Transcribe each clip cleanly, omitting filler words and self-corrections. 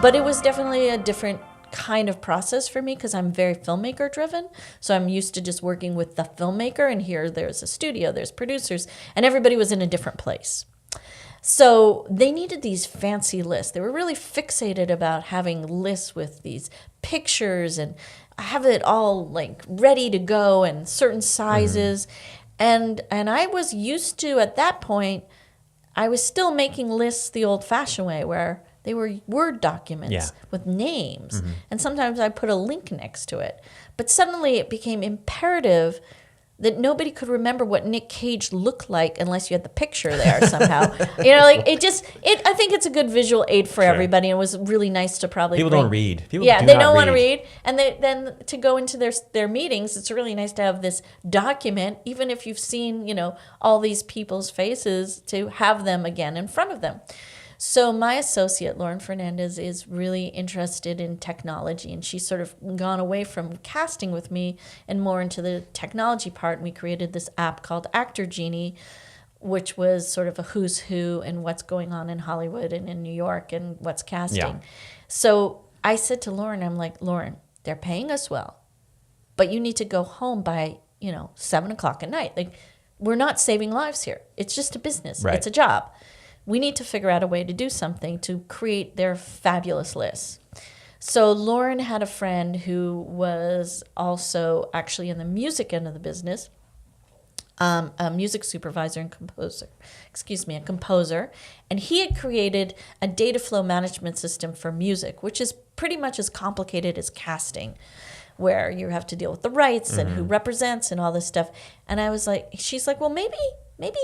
But it was definitely a different kind of process for me because I'm very filmmaker driven. So I'm used to just working with the filmmaker, and here there's a studio, there's producers, and everybody was in a different place. So they needed these fancy lists. They were really fixated about having lists with these pictures and have it all like ready to go and certain sizes. And I was used to, at that point, I was still making lists the old-fashioned way where they were Word documents with names. And sometimes I put a link next to it. But suddenly it became imperative that nobody could remember what Nick Cage looked like unless you had the picture there somehow. I think it's a good visual aid for everybody. And it was really nice to probably People don't read. They don't want to read. And then to go into their meetings, it's really nice to have this document, even if you've seen, all these people's faces, to have them again in front of them. So my associate, Lauren Fernandez, is really interested in technology, and she's sort of gone away from casting with me and more into the technology part. And we created this app called Actor Genie, which was sort of a who's who and what's going on in Hollywood and in New York and what's casting. Yeah. So I said to Lauren, I'm like, Lauren, they're paying us well, but you need to go home by, 7 o'clock at night. Like, we're not saving lives here. It's just a business. Right. It's a job. We need to figure out a way to do something to create their fabulous lists. So Lauren had a friend who was also actually in the music end of the business, a music supervisor and a composer. And he had created a data flow management system for music, which is pretty much as complicated as casting, where you have to deal with the rights and who represents and all this stuff. And I was like, she's like, well, maybe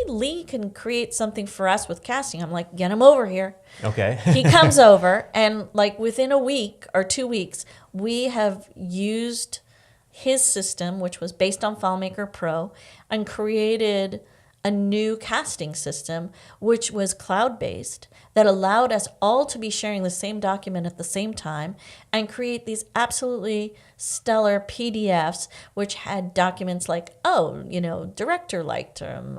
Lee can create something for us with casting. I'm like, get him over here. Okay. He comes over, and like within a week or 2 weeks, we have used his system, which was based on FileMaker Pro, and created a new casting system, which was cloud-based, that allowed us all to be sharing the same document at the same time and create these absolutely stellar PDFs, which had documents like, director liked him,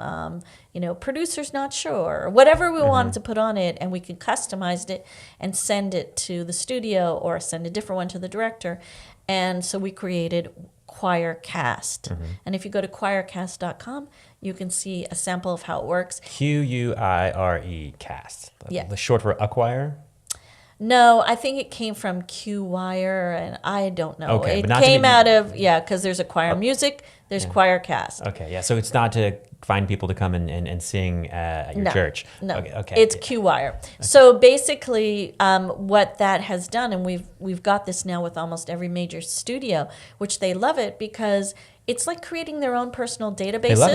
producer's not sure, or whatever we wanted to put on it, and we could customize it and send it to the studio or send a different one to the director. And so we created qwireCast. And if you go to qwireCast.com, you can see a sample of how it works. QUIRE Yeah. The short for acquire? No, I think it came from qwire, and I don't know. Okay, it came out of, because there's Acquire Music, there's qwireCast. Okay, yeah, so it's not to find people to come and sing at your church. No, okay. It's qwire. Okay. So basically what that has done, and we've got this now with almost every major studio, which they love it because it's like creating their own personal databases. They love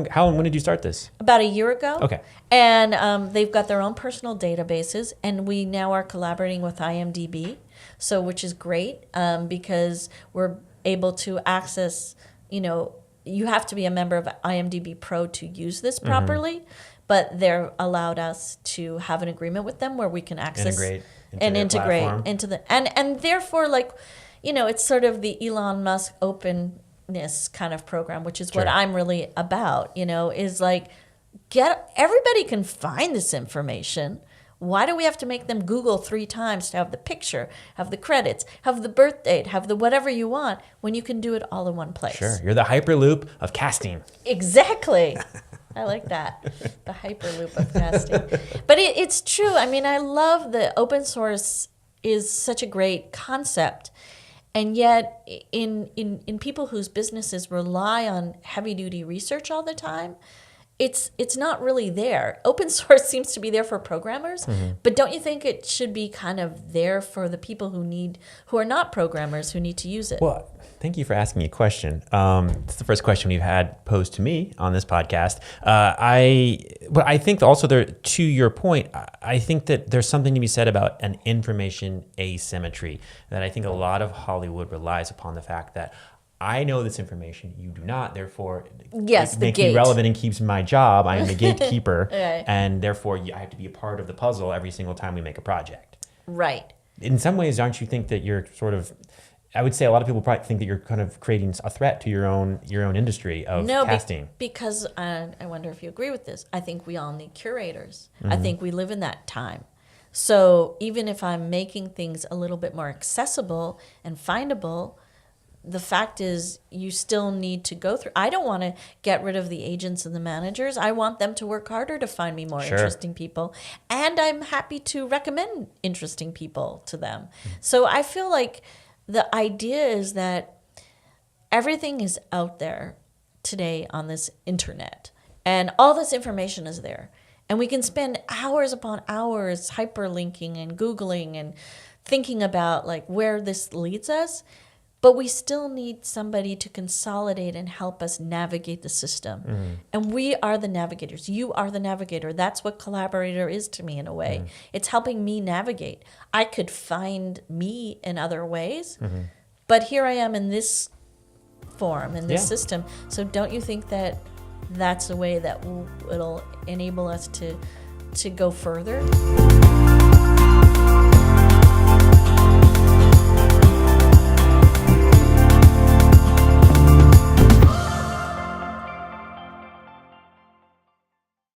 it. When did you start this? About a year ago. Okay. And they've got their own personal databases, and we now are collaborating with IMDb, which is great because we're able to access, you have to be a member of IMDb Pro to use this properly, but they're allowed us to have an agreement with them where we can access integrate into the and therefore, it's sort of the Elon Musk openness kind of program, which is what I'm really about, is like, everybody can find this information. Why do we have to make them Google 3 times to have the picture, have the credits, have the birth date, have the whatever you want, when you can do it all in one place? Sure. You're the Hyperloop of casting. Exactly. I like that. The Hyperloop of casting. But it's true. I mean, I love that open source is such a great concept. And yet, in people whose businesses rely on heavy-duty research all the time, it's not really there. Open source seems to be there for programmers, but don't you think it should be kind of there for the people who are not programmers, who need to use it? Well, thank you for asking me a question. It's the first question we've had posed to me on this podcast. But I think also to your point, I think that there's something to be said about an information asymmetry, that I think a lot of Hollywood relies upon the fact that I know this information, you do not, therefore it makes me relevant and keeps my job. I am the gatekeeper, right. And therefore I have to be a part of the puzzle every single time we make a project. Right. In some ways, don't you think that you're sort of, I would say a lot of people probably think that you're kind of creating a threat to your own industry of casting. Because I wonder if you agree with this. I think we all need curators. I think we live in that time. So even if I'm making things a little bit more accessible and findable, the fact is you still need to go through. I don't want to get rid of the agents and the managers. I want them to work harder to find me more interesting people. And I'm happy to recommend interesting people to them. So I feel like the idea is that everything is out there today on this internet. And all this information is there. And we can spend hours upon hours hyperlinking and Googling and thinking about like where this leads us. But we still need somebody to consolidate and help us navigate the system. And we are the navigators. You are the navigator. That's what Colaborator is to me in a way. It's helping me navigate. I could find me in other ways, but here I am in this form, in this system. So don't you think that that's a way that it'll enable us to go further?